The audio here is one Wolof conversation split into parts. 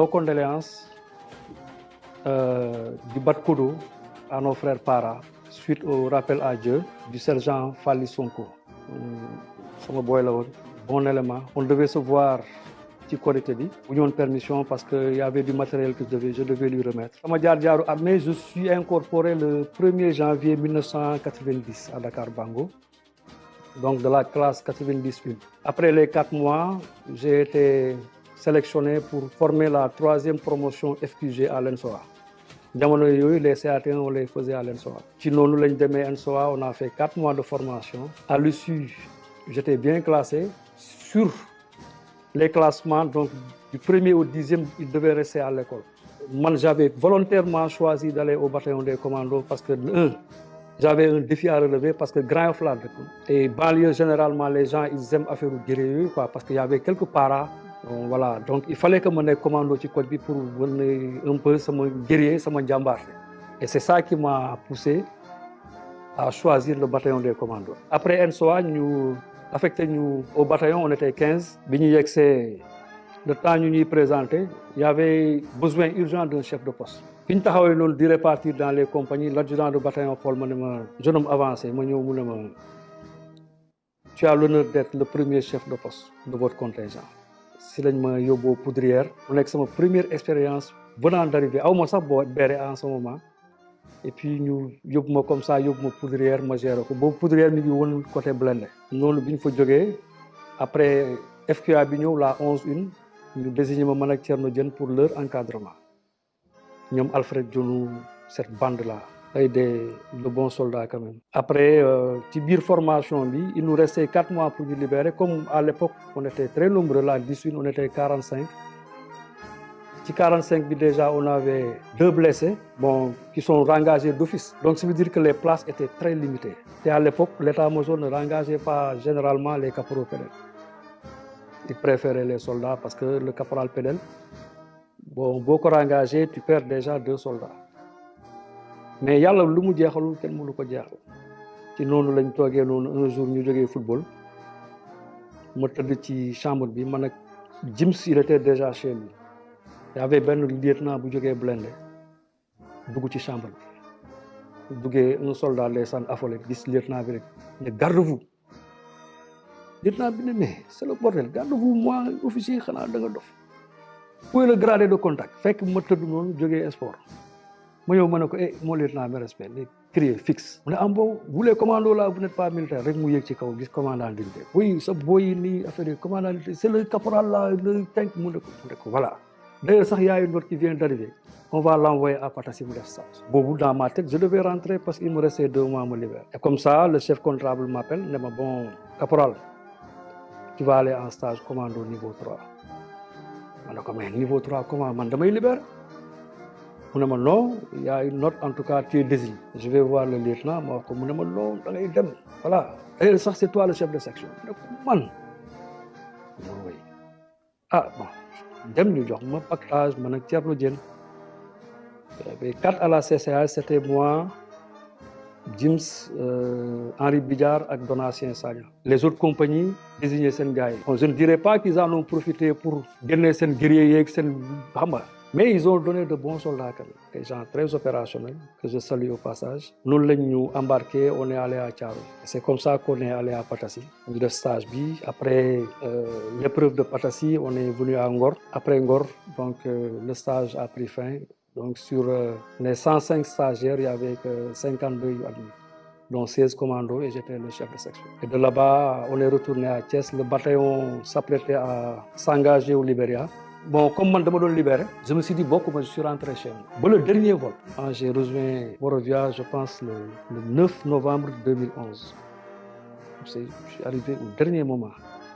Nos condoléances du Batkodo à nos frères Para suite au rappel à Dieu du sergent Fally Sonko. Sama boy la woon bon élément. On devait se voir ci Korité bi bu ñu woon permission parce que y avait du matériel que je devais lui remettre. Sama jaar-jaaru armée, je suis incorporé le 1er janvier 1990 à Dakar Bango, donc de la classe 91. Après les 4 mois, j'ai été sélectionné pour former la 3e promotion FQG à l'ENSOA. Jamono yooyu les CAT1 on les faisait à l'ENSOA. Ci noonu lañ demee ENSOA, on a fait 4 mois de formation. À l'issue, j'étais bien classé. Sur les classements, donc du 1er au 10e, il devait rester à l'école. Moi, j'avais volontairement choisi d'aller au bataillon des commandos parce que, j'avais un défi à relever parce que Grand Yoff laa dëkk. Et banlieue, généralement, les gens, ils aiment affaire guerrier, quoi, parce qu'il y avait quelques paras. Voilà, donc il fallait que je sois commando ci code pour mener un peu sama guerrier, sama jambar. Et c'est ça qui m'a poussé à choisir le bataillon des commandos. Après ENSOA, nous affecté au bataillon, on était 15. Le temps nous nous présenté, il y avait besoin urgent d'un chef de poste. Puis nous avons dû répartir dans les compagnies. L'adjudant de bataillon, jeune homme avancé, tu as l'honneur d'être le premier chef de poste de votre contingent. Si lañ ma yóbboo Poudrière mu nekk sama première expérience venant d'arriver aw ma sax boo béere en ce moment et puis ñu yóbbu ma comme ça yóbbu ma Poudrière ma géré ko boobu Poudrière mi ngi woon côté Blindé noonu bi ñu fa jógee après FQA bi ñëw la 11-1 ñu désigné ma man ak Thierno Diène pour leur encadrement ñoom Alfred Dionou cette bande là ay de bons soldats quand même. Après ci biir formation bi il nous restait 4 mois pour nous libérer. Comme à l'époque on était très nombreux, là 18 on était 45. Ci 45 bi déjà on avait 2 blessés bon qui sont rengagés d'office. Donc ça veut dire que les places étaient très limitées. Et à l'époque l'état-major ne rengageait pas généralement les caporaux pédales. Il préférait les soldats parce que le caporal pédale bon boo ko rengagé tu perds déjà 2 soldats. Mais yàlla lu mu jeexalul kenn mënu ko jeexal ci noonu lañ toogee noonu un jour ñu jógee football ma tëdd ci chambre bi man ak Jims il était déjà chez lui. Il y avait benn lieutenant bu jógee Blindé dugg ci chambre bi duggee un soldat ndeysaan affolé gis lieutenant bi rek ne garde-vous. Lieutenant bi ne mais c'est le bordel garde-vous moi officier xanaa da nga dof. Où est le gradé de contact fekk ma tëdd noonu jógee sport. Ma ñëw ma ne ko mon lieutenant me respect les crier fixe mu ne am bon vous les commandos là vous n'êtes pas militaire rek mu yéeg ci kaw gis commandant d'unité oui sa boy nii affaire yi commandant d'unité c'est le caporal là le tank mu ne ko voilà d'ailleurs sax y a une autre qui vient d'arriver on va l'envoyer à Patassi mu def stage boobu dans ma tête je devais rentrer parce qu'il me restait 2 mois à me libérer. Et comme ça le chef comptable m'appelle ne ma bon caporal tu vas aller en stage commando niveau 3 ma ne ko mais niveau 3 comment man damay libérer. mu ne ma non il y a une note en tout cas tu es désigné. Je vais voir le lieutenant ma wax ko mu ne ma non da ngay dem voilà et sax c'est toi le chef de section ne ko man oui ah bon dem ñu jox ma pactage man ak Thierno Diène. Il y avait 4 à la CCA, c'était moi Jims Henri Bidjar ak Donatien Sagna. Les autres compagnies désignaient seen gars yi. Je ne dirais pas qu'ils en ont profité pour génne seen guerrier yeeg seen xam nga. Mais ils ont donné de bons soldats quand même, des gens très opérationnels, que je salue au passage. Nous l'avons embarqué, on est allé à Thiaroye. C'est comme ça qu'on est allé à Patassi. On a fait le stage B. Après l'épreuve de Patassi, on est venu à Ngor. Après Ngor, donc, le stage a pris fin. Donc sur les 105 stagiaires, il y avait que 52 admis, dont 16 commandos et j'étais le chef de section. Et de là-bas, on est retourné à Thiès. Le bataillon s'apprêtait à s'engager au Libéria. Bon, comme je me libéré, je me suis dit, bon, je suis rentré chez moi. Bon, le dernier vol, j'ai rejoint Morovia, je pense, le 9 novembre 2011. Je suis arrivé au dernier moment,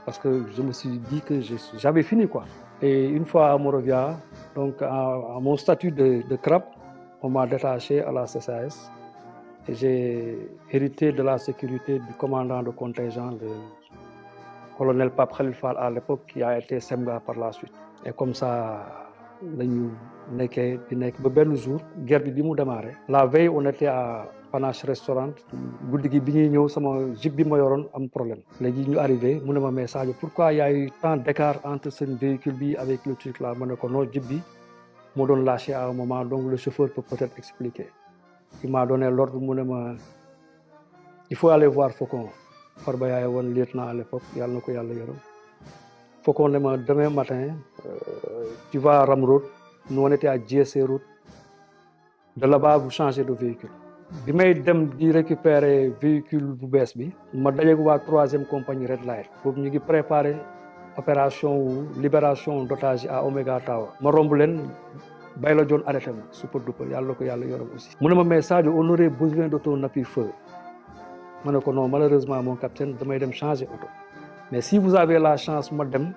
parce que je me suis dit que j'avais fini, quoi. Et une fois à Morovia, donc à mon statut de crabe, on m'a détaché à la CCAS. Et j'ai hérité de la sécurité du commandant de contingent, le colonel Pape Khalil Fall à l'époque, qui a été Semga par la suite. Et comme ça, nous nekkee di nekk ba benn jour guerre bi mu démarré. La veille, on était à panache restaurant guddi gi bi ñuy ñëw sama jeep bi ma yoroon am problème léegi ñu arrivé mu ne ma mais Sadio pourquoi y a eu tant d'écart entre ce véhicule bi avec le truc là ma ne ko non jeep bi moo doon lâché à un moment donc le chauffeur peut peut-être expliquer il m'a donné l'ordre mu ne ma il faut aller voir Faucon Farba yaay woon lieutenant à l'époque yàlla na ko yàlla yërëm Faucon ne ma demain matin tu vas à Ram Road nous on était à GSC Route de là-bas vous changez de véhicule bi may dem di récupérer véhicule bu bees bi ma dajeeg waa 3e compagnie Red Light boobu ñu ngi préparer opération wu libération d'otages à Omega Tower ma romb leen Bayla John arrêté ma super duper yàlla na ko yàlla yërëm aussi mu ne ma mais Sadio on aurait besoin de ton appui feu ma ne ko non malheureusement mon capitaine damay dem changer auto mais si vous avez la chance ma dem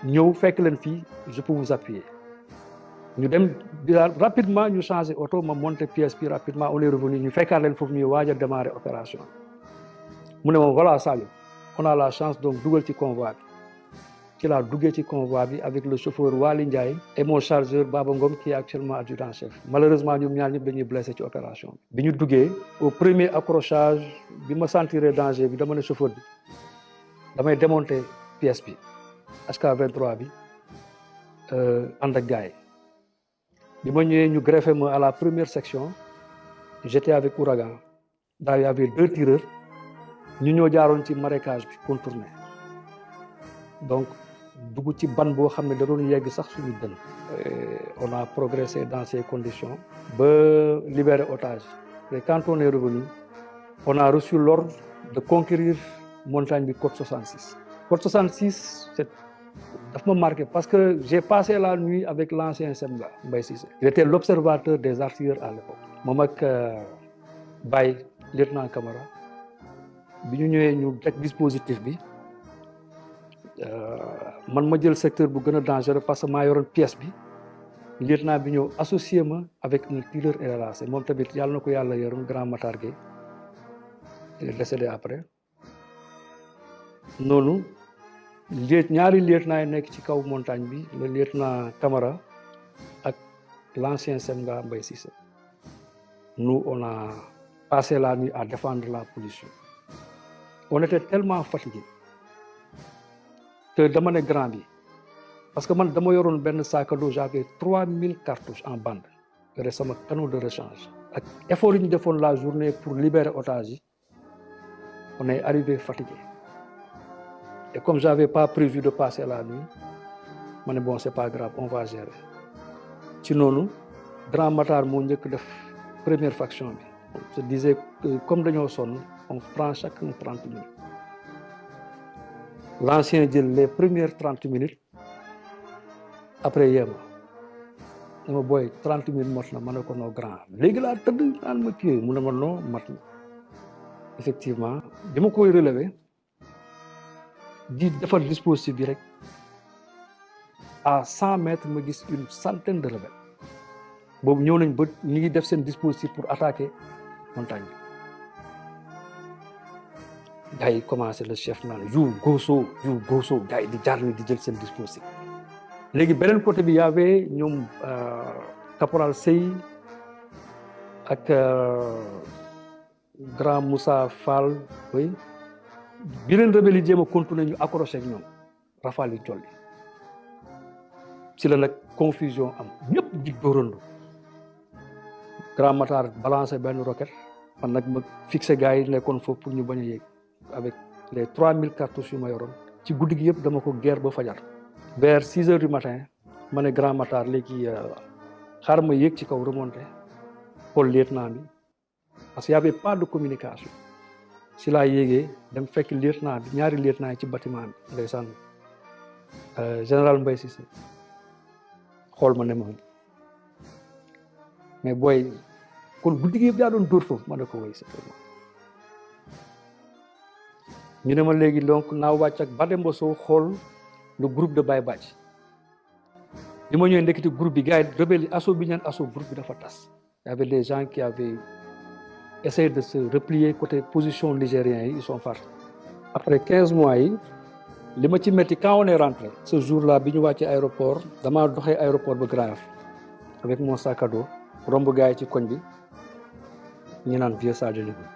ñëw fekk leen fii je peux vous appuyer ñu dem rapidement ñu changer auto ma monter pièce bi rapidement on est revenu ñu fekkaat leen foofu ñuy waaj a démarrer opération mu ne ma voilà Sadio on a la chance donc dugal ci convoi bi ci laa duggee ci convoi bi avec le chauffeur Wali Ndiaye et mon chargeur Baba Ngom qui est actuellement adjudant chef malheureusement ñoom ñaar ñëpp dañuy blessé ci opération bi ñu duggee au premier accrochage bi ma sentiré danger bi dama ne chauffeur bi damay démonter pièce bi HK23 bi ànd ak gars yi bi ma ñëwee ñu greffé ma à la première section j'étais avec Ouragan daal y avait 2 tireurs ñu ñoo jaaroon ci marécage bi contourné donc dugg ci ban boo xam ne da doon yegg sax suñu dën on a progressé dans ces conditions ba libérer otage et quand on est revenu on a reçu l'ordre de conquérir montagne bi Côte 66 Côte 66 c'est daf ma marqué parce que j'ai passé la nuit avec l'ancien SEMGA Mbaye Cissé il était l'observateur des artilleurs à l'époque moom ak Baye lieutenant Camara bi ñu ñëwee ñu teg dispositif bi man ma jël secteur bu gën a dangereux parce que maa yoroon pièce bi lieutenant bi ñëw associé ma avec un tireur RRAC moom tamit yàlla na ko yàlla yoroon grand Matar Gueye il est décédé après noonu ñaari lieutenant yi nekk ci kaw montagne bi le lieutenant Camara ak l'ancien SEMGA Mbaye Cissé nous on a passé la nuit à défendre la position on était tellement fatigué que dama ne grand bi parce que man dama yoroon benn sac à dos j'avais 3000 cartouches en bande yore sama canon de rechange ak effort yi ñu defoon la journée pour libérer otages yi on est arrivé fatigué et comme j'avais pas prévu de passer la nuit ma ne bon c'est pas grave on va gérer ci noonu grand Matar moo njëkk def première faction bi on se disait que comme dañoo sonn on prend chacun 30 minutes l'ancien jël les premières 30 minutes après yéema dama booy 30 minutes mot na ma ne ko non grand léegi laa tëdd naan ma kii mu ne ma non mat na effectivement bi ma koy relever di defar dispositif bi rek à 100 mètres ma gis une centaine de rebelles boobu ñëw nañ ba ñu ngi def seen dispositif pour attaquer montagne bi gars yi commencé le chef naan yu goso gars yi di jaar ni di jël seen dispositif léegi beneen côté bi y avait ñoom caporal Sey ak grand Moussa Fall oui bi leen rebelle yi jéem a continuer ñu accroché ak ñoom rafale yi jolli ci la nag confusion am ñëpp di dóorandoo grand Matar balancé benn roquette man nag ma fixé gars yi nekkoon foofu pour ñu bañ a yéeg avec les 3000 cartouches yu ma yoroon ci guddi gi yëpp dama ko guerre ba fajar vers 6 heures du matin ma ne grand Matar léegi xaaral ma yéeg ci kaw remonté xool lieutenant bi parce que y avait pas de communication si laa yéegee dem fekk lieutenant bi ñaari lieutenant yi ci bâtiment bi ndeysaan général Mbaye Cissé xool ma ne ma mais booy kon guddi gi yëpp yaa doon dóor foofu ma ne ko woy certainement ñu ne ma léegi donc naa wàcc ak Bademba Sow xool le groupe de Baye Badji bi ma ñëwee ndeketi groupe bi gars yi rebelle yi assaut bi ñaan assaut groupe bi dafa tas y avait des gens qui avaient essayé de se replier côté position nigériens yi ils sont partis après 15 mois yi li ma ci metti quand on est rentré ce jour là bi ñu wàccee aéroport damaa doxee aéroport ba Grand Yoff avec mon sac à dos romb gars yi ci koñ bi ñu naan vieux Sadio Ligue.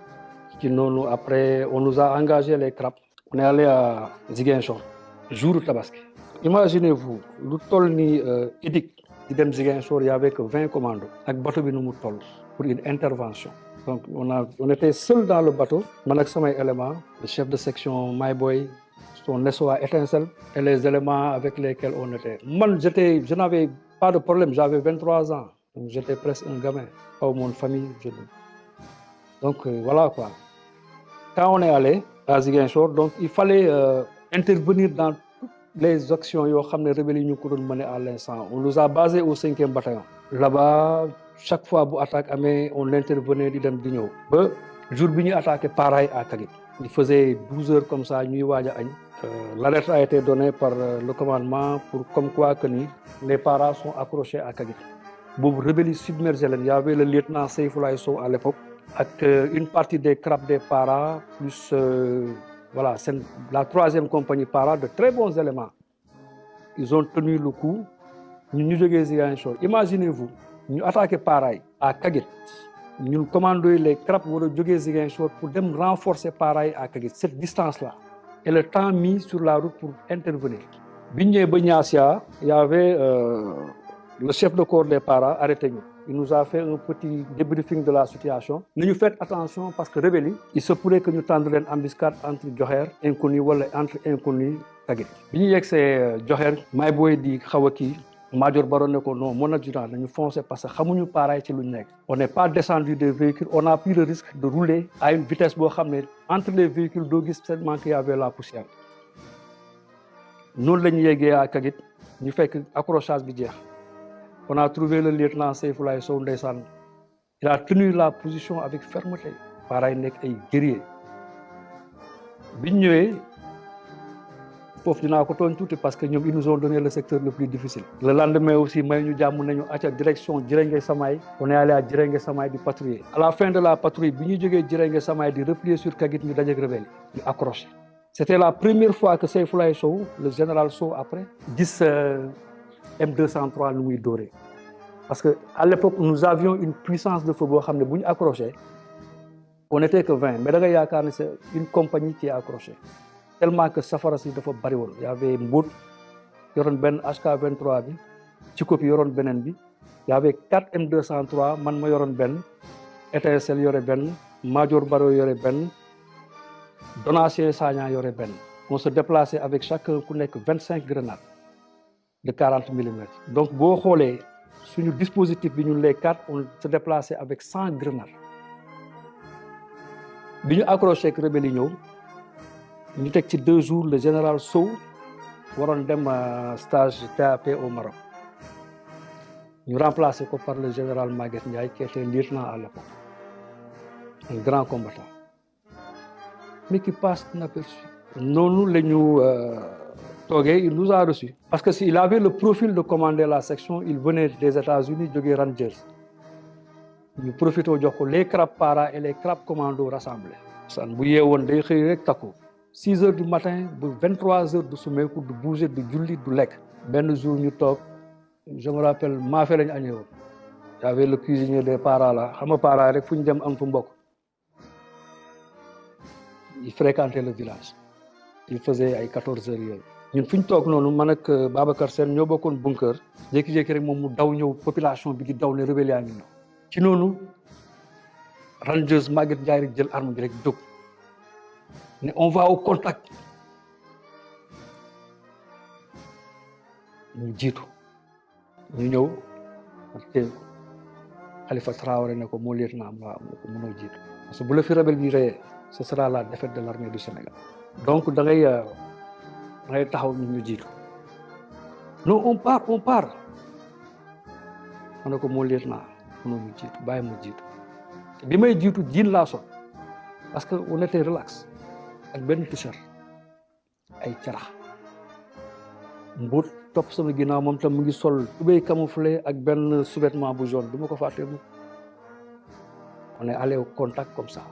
Ci noonu après on nous a engagé les CRAP. On est allé à Ziguinchor jour Tabaski. Imaginez-vous lu toll ni EDIC di dem Ziguinchor y avait que 20 commandos ak bateau bi nu mu toll pour une intervention. Donc on était seul dans le bateau man ak samay éléments le chef de section Mayboy, son SOA Étincelle et les éléments avec lesquels on était. Man je n'avais pas de problème, j'avais 23 ans. Donc j'étais presque un gamin, pas mon famille. Donc voilà quoi. Quand on est allé à Ziguinchor, donc il fallait intervenir dans toutes les actions yoo xam ne rebelles yi ñu ko doon mener à l'instant. On nous a basé au 5e bataillon. Là-bas, chaque fois bu attaque amee, on intervenait di dem di ñëw. Ba jour bi ñu attaqué Paraï à Kagit. Il faisait 12 heures comme ça, ñuy waaj a añ. L'alerte a été donnée par le commandement pour comme quoi que ni les paras sont accrochés à Kagit. Boobu rebelles yi submergé leen. Il y avait le lieutenant Seyfoulaye Sow à l'époque. Avec une partie des CRAP des paras, plus voilà, c'est la 3e compagnie para, de très bons éléments. Ils ont tenu le coup. Nous jógee Ziguinchor. Imaginez-vous, nous attaquons Paraï à Kagit. Nous commandons les CRAP pour jógee Ziguinchor pour renforcer Paraï à Kagit, cette distance-là. Et le temps mis sur la route pour intervenir. Bigné Benyassia, il y avait le chef de corps des paras arrêté nous. Il nous a fait un petit débriefing de la situation. Nous faites attention parce que rebelles, il se pourrait que nous tendions une embuscade entre Djoher, inconnu, ou entre inconnu, Kagit. Bien que c'est Djoher, Mayboy dit Khawaki, Major Baron, non, mon adjudant, nous fonçons parce que nous pareil chez l'UNEC. On n'est pas descendu des véhicules, on a pris le risque de rouler à une vitesse entre les véhicules d'August, seulement qu'il y avait la poussière. Nous, les Niégué à Kagit, nous faisons accrochage bidière. On a trouvé le lieutenant Seyfoulaye Sow Ndeysaan. Il a tenu la position avec fermeté. Pareil nekk ay guerrier. Biñ ñëwee foofu dinaa ko tooñ tuuti parce que ñoom ils nous ont donné le secteur le plus difficile. Le lendemain aussi may ñu jàmm nañu acca direction Djirengue Samaye. On est allé à Djirengue Samaye di patrouiller. À la fin de la patrouille bi ñu jógee Djirengue Samaye di replier sur Kagit ñu dajeek rebelle yi ñu accroché. C'était la première fois que Seyfoulaye Sow, le général Sow après, gis M203 nous doré. Parce qu'à l'époque, nous avions une puissance de feu. Si nous accroché, on n'était que 20. Mais c'est une compagnie qui est accrochée. Tellement que Safara si dafa bari won. Il y avait Mbout, yoron ben HK23 bi, Tchikopi yoron benen bi. Il y avait 4 M203, man ma yoron ben, Étincelle yoré ben, Major Baro yoré ben, Donatien Sagna yoré ben. On se déplaçait avec chacun ku nek 25 grenades de 40 mm. Donc, sur le dispositif, les 4, on se déplaçait avec 100 grenades. Quand nous accroché avec les rebelles, nous avons 2 jours, le général Sow a fait un stage TAP au Maroc. Nous remplacé par le général Maguette Ndiaye, qui était lieutenant à l'époque. Un grand combattant. Mais qui passe inaperçu. Nous, il nous a reçus. Parce qu'il avait le profil de commander la section, il venait des États-Unis, de Rangers. Nous profitons de les CRAP para et les CRAP commando rassemblés. 6 heures du matin, 23 heures de sommeil pour bouger, de julli, de lek. Ben jour, nous top. Je me rappelle, ma fille a il y avait le cuisinier des paras là. Il fréquentait le village. Il faisait 14 heures. Ñun fuñ tok nonu man ak Babacar Sène ñoo bokkon bunker jékki-jékki rek moom mu daw ñëw population bi di daw ne rebelle yaa ngi ñëw ci noonu Rangers Maguette Ndiaye rek jël arme bi rek jóg ne on va au contact ñu jiitu ñu ñëw te Khalifa Traoré ne ko moo lieutenant waaw ko mënoo jiitu parce que bu la fi rebelle bi reyee ce sera la défaite de l'armée du Sénégal donc da ngay taxaw ñu jiitu non on part ma ne ko moo lieutenant mënoo ñu jiitu bàyyi ma jiitu bi may jiitu jiin laa sol parce que on était relax ak benn t-shirt ay carax Mbout topp sama ginnaaw moom tam mu ngi sol tubéy camouflé ak benn sous-vêtement bu jaune du ma ko fàtte mu on est allé au contact comme ça